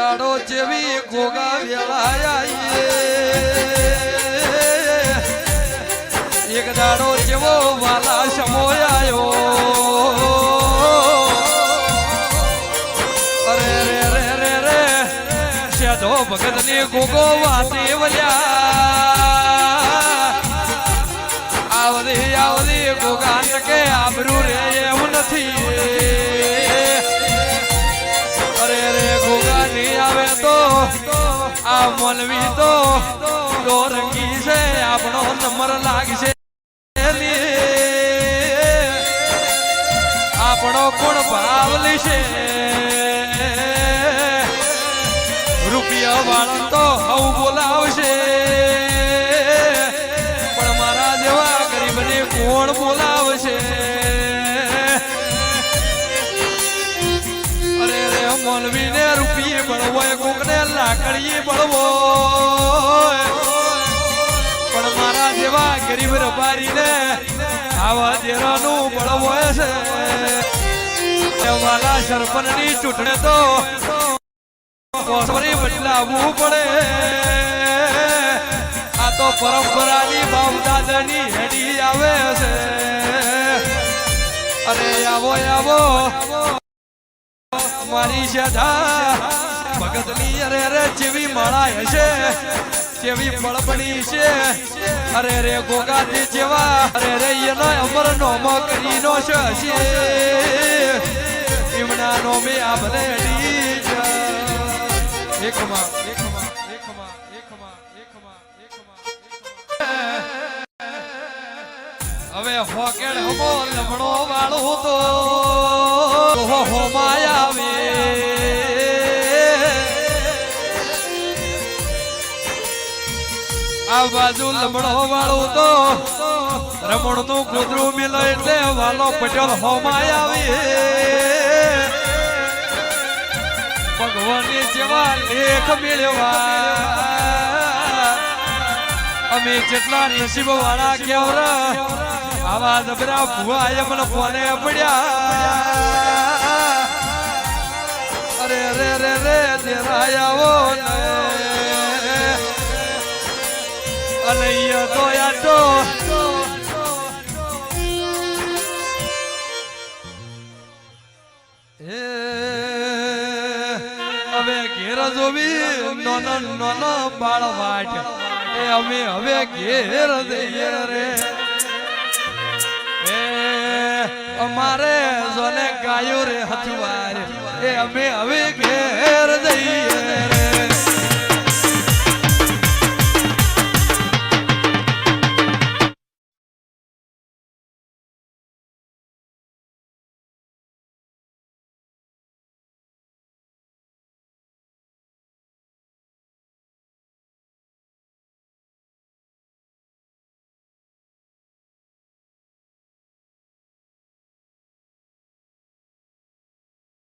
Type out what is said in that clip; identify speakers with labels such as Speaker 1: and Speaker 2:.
Speaker 1: દાડો જેવી ગોગા વેળાયા એક દાડો જેવો વાલા સમોયાયો અરે રે રે રે રે શેધો ભગત ની ગોગો વાતે વલ્યા આવરી ગોગા કે આબરૂ રે એવું નથી અરે રે ગોગા ની આવે તો આ મોલવી તો રંગી છે આપણો નંબર લાગશે આપણો કોણ ભાવ લેશે રૂપિયા વાળા તો હવ બોલાવશે પણ મારા જેવા ગરીબને કોણ બોલાવશે અરે રે મોલવી ને રૂપિયે બળવો કોક ને લાકડીએ બળવો પણ મારા જેવા ગરીબ રબારી ને આવા દેરાનું બળવો છે વાલા સરપંચ ની ચૂંટણી તો બદલાવવું પડે આ તો પરંપરાની બાપદાદાની હેડી આવે છે અરે આવો આવો મારી શેઠા ભગતની અરે રે જેવી માળા હશે જેવી બળબડી છે અરે રે ગોગાથી જેવા અરે રે એનો અમર નોમો કરી નો છે એમના નોમે આ ભલે એકમાં હવે હોકેડ હમો લમણો વાળું તો હોમાય આવે આ બાજુ લમણો વાળું તો રમણ નું કૂતરું મિલો એટલે વાલો પટેલ હોમાય આવે ભગવાનની જેવા લેખ મેળવા અમે જેટલા નસીબ વાળા કેવર આવા જબરા ભુવા એમને કોને પડ્યા અરે રે રે રે દેરાયાવો અલૈયા તો યાટો હવે ઘેર જોવી નાનો બાળ વાટ એ અમે હવે ઘેર દઈએ રે એ અમારે જોને ગાયો રે હથવાર એ અમે હવે ઘેર દઈએ